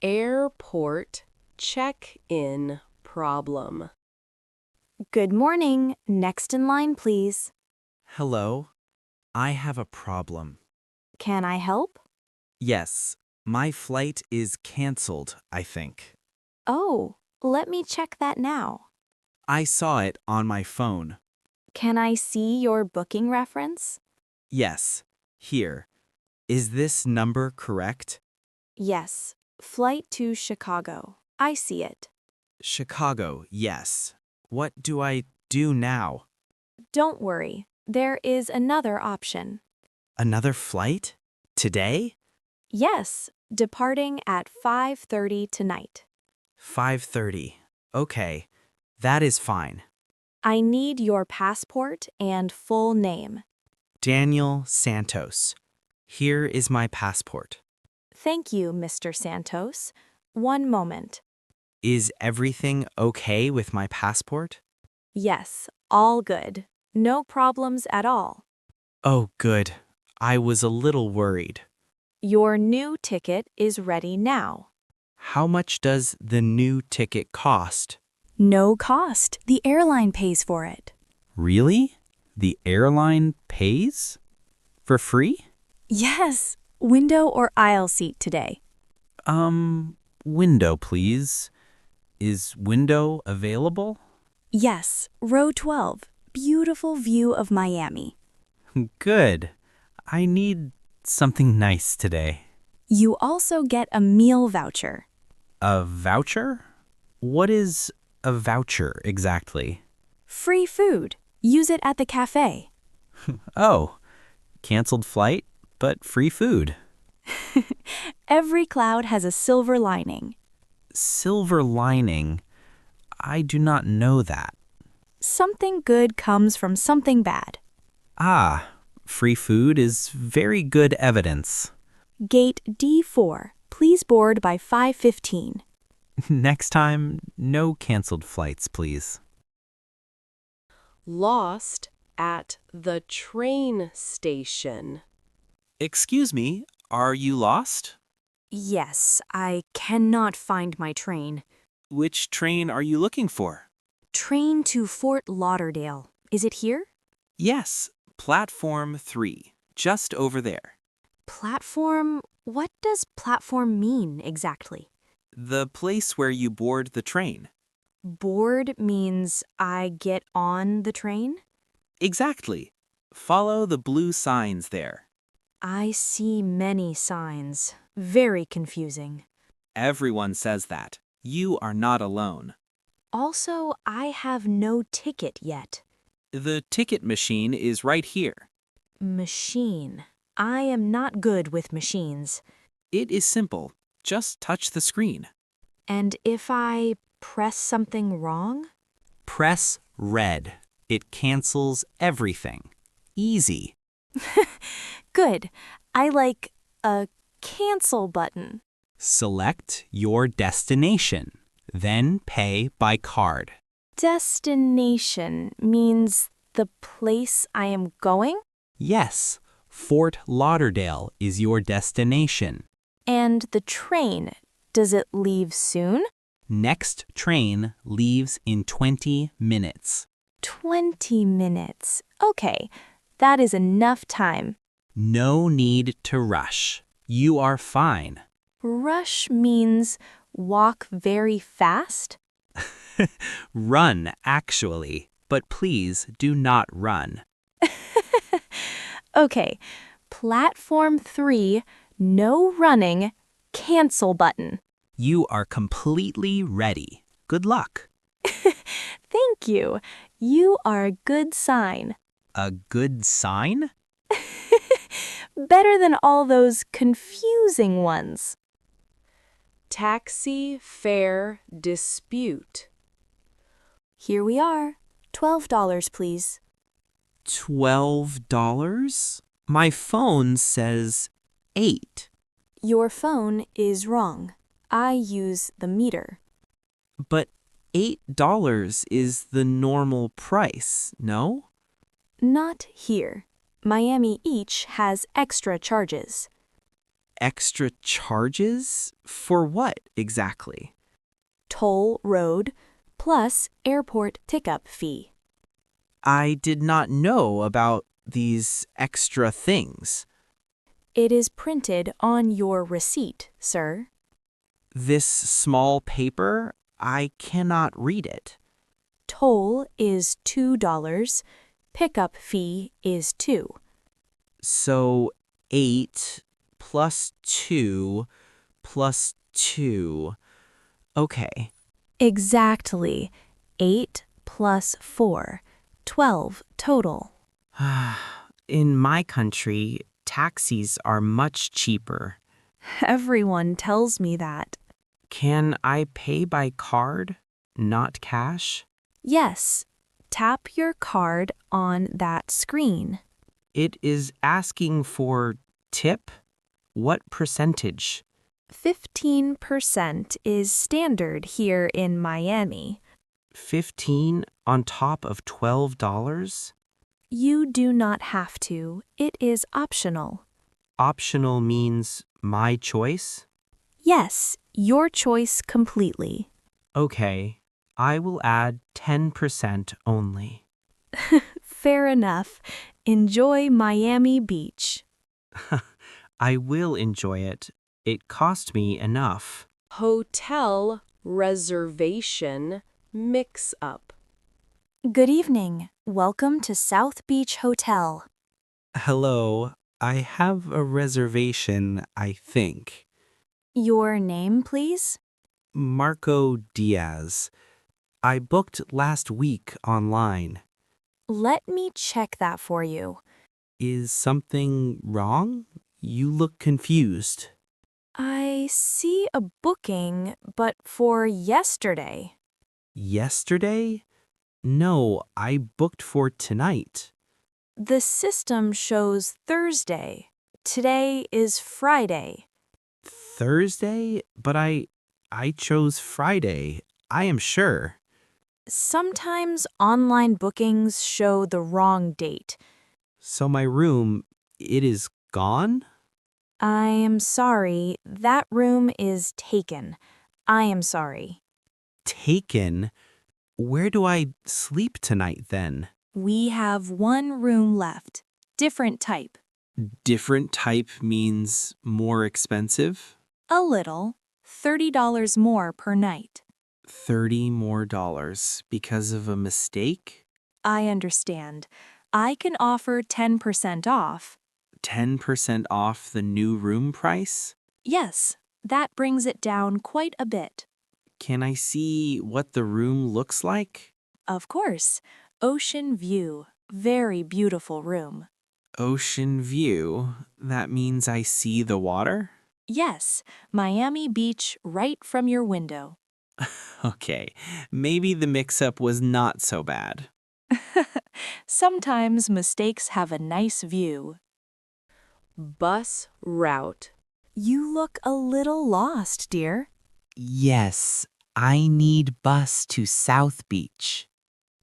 Airport check-in problem. Good morning. Next in line, please. Hello, I have a problem. Can I help? Yes, my flight is canceled, I think. Oh, let me check that now. I saw it on my phone. Can I see your booking reference? Yes, here. Is this number correct? Yes, flight to Chicago. I see it. Chicago, yes. What do I do now? Don't worry, there is another option. Another flight? Today? Yes, departing at 5:30 tonight. 5:30. Okay, that is fine. I need your passport and full name. Daniel Santos. Here is my passport. Thank you, Mr. Santos. One moment. Is everything okay with my passport? Yes, all good. No problems at all. Oh, good. I was a little worried. Your new ticket is ready now. How much does the new ticket cost? No cost. The airline pays for it. Really? The airline pays? For free? Yes. Window or aisle seat today? Window, please. Is window available? Yes. Row 12. Beautiful view of Miami. Good. I need something nice today. You also get a meal voucher. A voucher? What is a voucher exactly? Free food. Use it at the cafe. Oh, canceled flight, but free food. Every cloud has a silver lining. Silver lining? I do not know that. Something good comes from something bad. Ah, free food is very good evidence. Gate D4. Please board by 5:15. Next time, no canceled flights, please. Lost at the train station. Excuse me, are you lost? Yes, I cannot find my train. Which train are you looking for? Train to Fort Lauderdale. Is it here? Yes, platform 3, just over there. Platform? What does platform mean exactly? The place where you board the train. Board means I get on the train? Exactly. Follow the blue signs there. I see many signs. Very confusing. Everyone says that. You are not alone. Also, I have no ticket yet. The ticket machine is right here. Machine. I am not good with machines. It is simple. Just touch the screen. And if I press something wrong? Press red. It cancels everything. Easy. Good. I like a cancel button. Select your destination, then pay by card. Destination means the place I am going? Yes, Fort Lauderdale is your destination. And the train, does it leave soon? Next train leaves in 20 minutes. 20 minutes. Okay, that is enough time. No need to rush. You are fine. Rush means walk very fast? Run, actually, but please do not run. Okay, platform 3, no running, cancel button. You are completely ready. Good luck. Thank you. You are a good sign. A good sign? Better than all those confusing ones. Taxi fare dispute. Here we are. $12, please. $12? My phone says 8. Your phone is wrong. I use the meter. But $8 is the normal price, no? Not here. Miami each has extra charges. Extra charges? For what exactly? Toll road plus airport pickup fee. I did not know about these extra things. It is printed on your receipt, sir. This small paper, I cannot read it. Toll is $2. Pickup fee is 2. So 8 plus 2 plus 2. Okay. Exactly. 8 plus 4. 12 total. In my country, taxis are much cheaper. Everyone tells me that. Can I pay by card, not cash? Yes. Tap your card on that screen. It is asking for tip? What percentage? 15% is standard here in Miami. 15 on top of $12? You do not have to. It is optional. Optional means my choice? Yes, your choice completely. Okay, I will add 10% only. Fair enough. Enjoy Miami Beach. I will enjoy it. It cost me enough. Hotel reservation mix-up. Good evening. Welcome to South Beach Hotel. Hello, I have a reservation, I think. Your name, please? Marco Diaz. I booked last week online. Let me check that for you. Is something wrong? You look confused. I see a booking, but for yesterday. Yesterday? No, I booked for tonight. The system shows Thursday. Today is Friday. Thursday? But I chose Friday. I am sure. Sometimes online bookings show the wrong date. So my room, it is gone? I am sorry, that room is taken. I am sorry. Taken? Where do I sleep tonight then? We have one room left. Different type. Different type means more expensive? A little. $30 more per night. $30 more because of a mistake? I understand. I can offer 10% off. 10% off the new room price? Yes, that brings it down quite a bit. Can I see what the room looks like? Of course. Ocean view. Very beautiful room. Ocean view? That means I see the water? Yes, Miami Beach right from your window. Okay, maybe the mix-up was not so bad. Sometimes mistakes have a nice view. Bus route. You look a little lost, dear. Yes, I need bus to South Beach.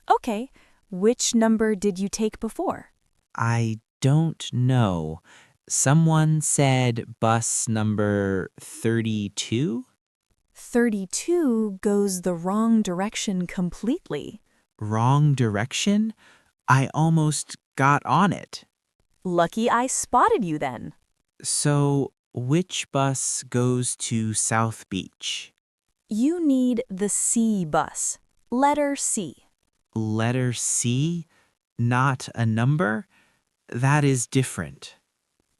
Okay, which number did you take before? I don't know. Someone said bus number 32? 32 goes the wrong direction completely. Wrong direction? I almost got on it. Lucky I spotted you then. So, which bus goes to South Beach? You need the C bus. Letter C. Letter C? Not a number? That is different.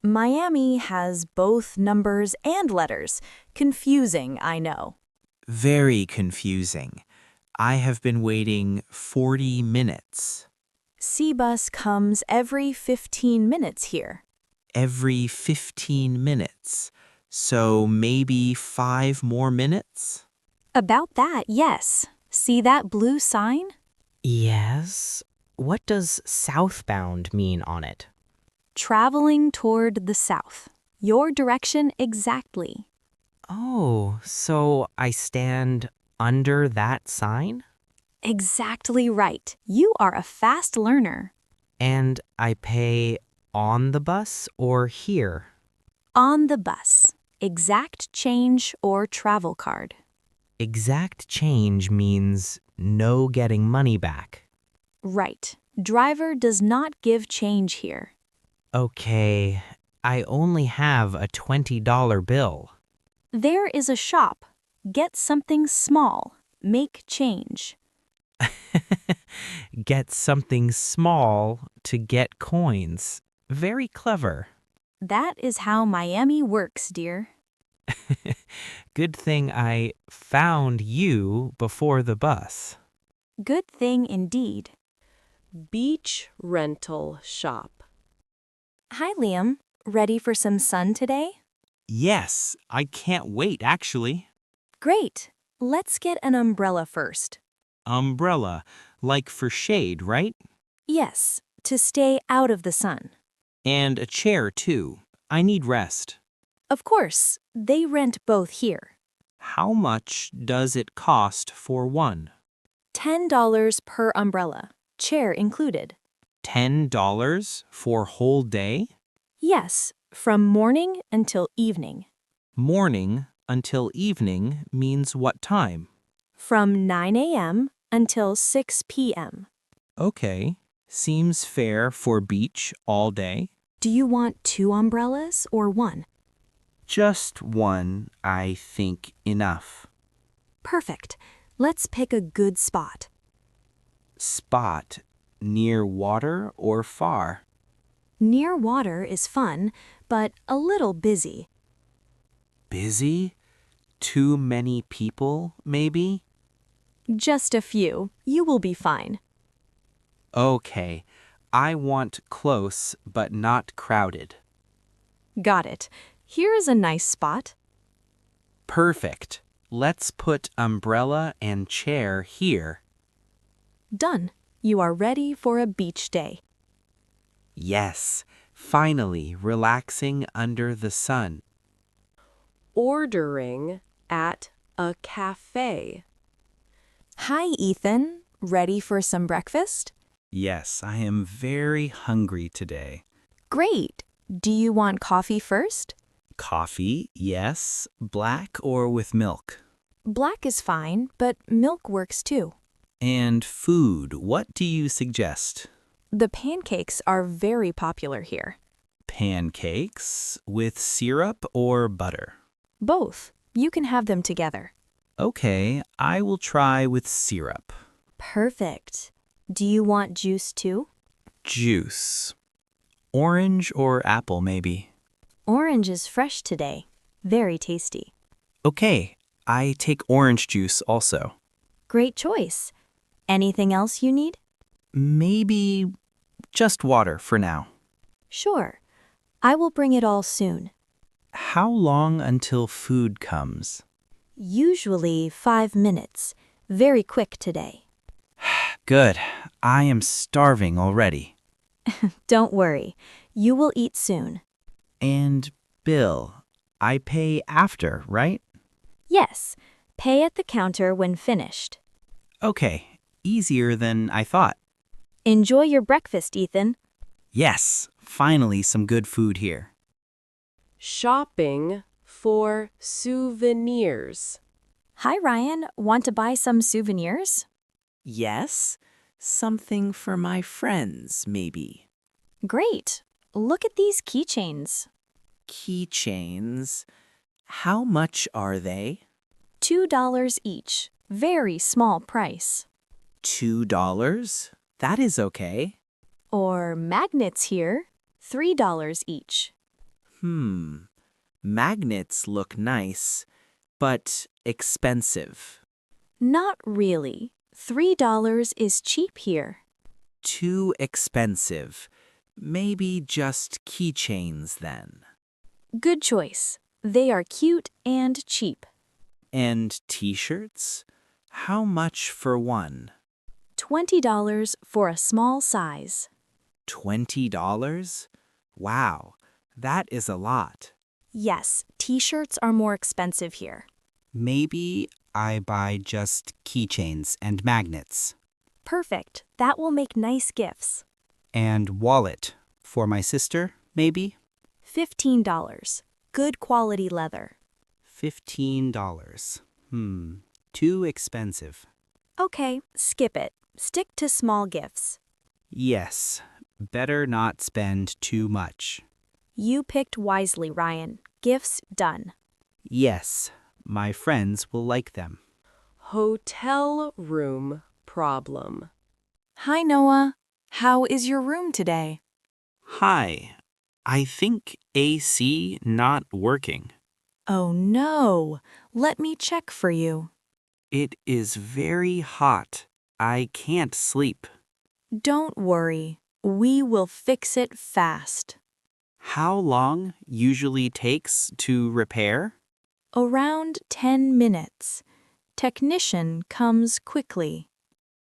Miami has both numbers and letters. Confusing, I know. Very confusing. I have been waiting 40 minutes. C bus comes every 15 minutes here. Every 15 minutes. So maybe 5 more minutes? About that, yes. See that blue sign? Yes. What does southbound mean on it? Traveling toward the south. Your direction exactly. Oh, so I stand under that sign? Exactly right. You are a fast learner. And I pay on the bus or here? On the bus. Exact change or travel card. Exact change means no getting money back. Right. Driver does not give change here. Okay, I only have a $20 bill. There is a shop. Get something small. Make change. Get something small to get coins. Very clever. That is how Miami works, dear. Good thing I found you before the bus. Good thing indeed. Beach rental shop. Hi, Liam. Ready for some sun today? Yes, I can't wait, actually. Great. Let's get an umbrella first. Umbrella, like for shade, right? Yes, to stay out of the sun. And a chair, too. I need rest. Of course, they rent both here. How much does it cost for one? $10 per umbrella, chair included. $10 for whole day? Yes, from morning until evening. Morning until evening means what time? From 9 a.m. until 6 p.m. Okay, seems fair for beach all day. Do you want 2 umbrellas or 1? Just one, I think, enough. Perfect. Let's pick a good spot. Spot, near water or far? Near water is fun, but a little busy. Busy? Too many people, maybe? Just a few. You will be fine. Okay, I want close but not crowded. Got it. Here is a nice spot. Perfect. Let's put umbrella and chair here. Done. You are ready for a beach day. Yes, finally relaxing under the sun. Ordering at a cafe. Hi, Ethan. Ready for some breakfast? Yes, I am very hungry today. Great. Do you want coffee first? Coffee, yes. Black or with milk? Black is fine, but milk works too. And food, what do you suggest? The pancakes are very popular here. Pancakes with syrup or butter? Both. You can have them together. Okay, I will try with syrup. Perfect. Do you want juice too? Juice. Orange or apple, maybe? Orange is fresh today. Very tasty. Okay, I take orange juice also. Great choice. Anything else you need? Maybe just water for now. Sure. I will bring it all soon. How long until food comes? Usually 5 minutes. Very quick today. Good. I am starving already. Don't worry. You will eat soon. And bill, I pay after, right? Yes. Pay at the counter when finished. Okay, easier than I thought. Enjoy your breakfast, Ethan. Yes, finally some good food here. Shopping for souvenirs. Hi, Ryan. Want to buy some souvenirs? Yes, something for my friends, maybe. Great. Look at these keychains. Keychains. How much are they? $2 each. Very small price. $2? That is okay. Or magnets here. $3 each. Magnets look nice, but expensive. Not really. $3 is cheap here. Too expensive. Maybe just keychains then. Good choice. They are cute and cheap. And t-shirts? How much for one? $20 for a small size. $20? Wow, that is a lot. Yes, t-shirts are more expensive here. Maybe I buy just keychains and magnets. Perfect. That will make nice gifts. And wallet for my sister, maybe? $15. good quality leather. $15. Too expensive. Okay, skip it. Stick to small gifts. Yes, better not spend too much. You picked wisely, Ryan. Gifts done. Yes, my friends will like them. Hotel room problem. Hi, Noah. How is your room today? Hi, I think AC not working. Oh no. Let me check for you. It is very hot. I can't sleep. Don't worry. We will fix it fast. How long usually takes to repair? Around 10 minutes. Technician comes quickly.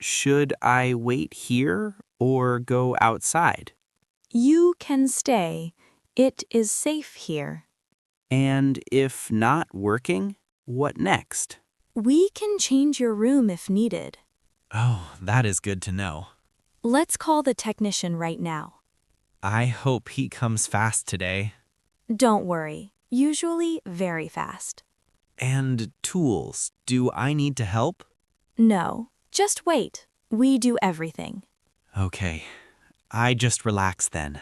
Should I wait here or go outside? You can stay. It is safe here. And if not working, what next? We can change your room if needed. Oh, that is good to know. Let's call the technician right now. I hope he comes fast today. Don't worry. Usually very fast. And tools, do I need to help? No, just wait. We do everything. Okay, I just relax then.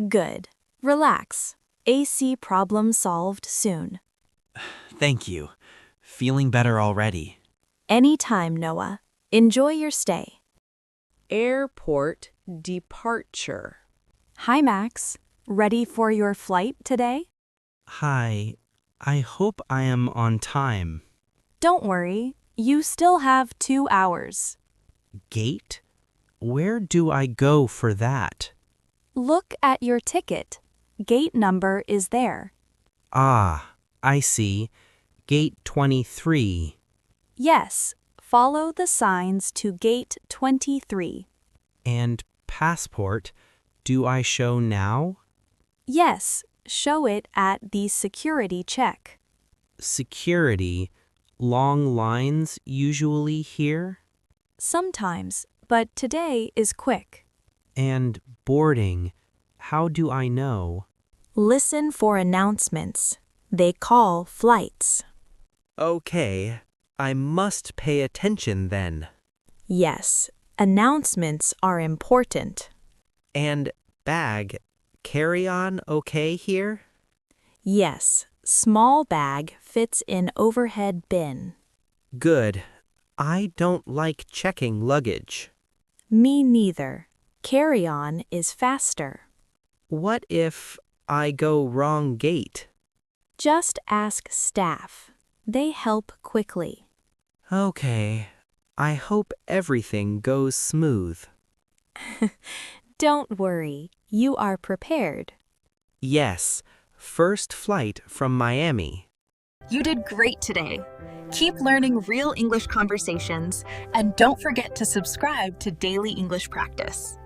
Good. Relax. AC problem solved soon. Thank you. Feeling better already. Anytime, Noah. Enjoy your stay. Airport departure. Hi, Max. Ready for your flight today? Hi, I hope I am on time. Don't worry. You still have 2 hours. Gate? Where do I go for that? Look at your ticket. Gate number is there. Ah, I see. Gate 23. Yes, follow the signs to gate 23. And passport, do I show now? Yes, show it at the security check. Security, long lines usually here? Sometimes, but today is quick. And boarding, how do I know? Listen for announcements. They call flights. Okay, I must pay attention then. Yes, announcements are important. And bag, carry-on okay here? Yes, small bag fits in overhead bin. Good. I don't like checking luggage. Me neither. Carry-on is faster. What if I go wrong gate? Just ask staff. They help quickly. Okay, I hope everything goes smooth. Don't worry, you are prepared. Yes, first flight from Miami. You did great today. Keep learning real English conversations and don't forget to subscribe to Daily English Practice.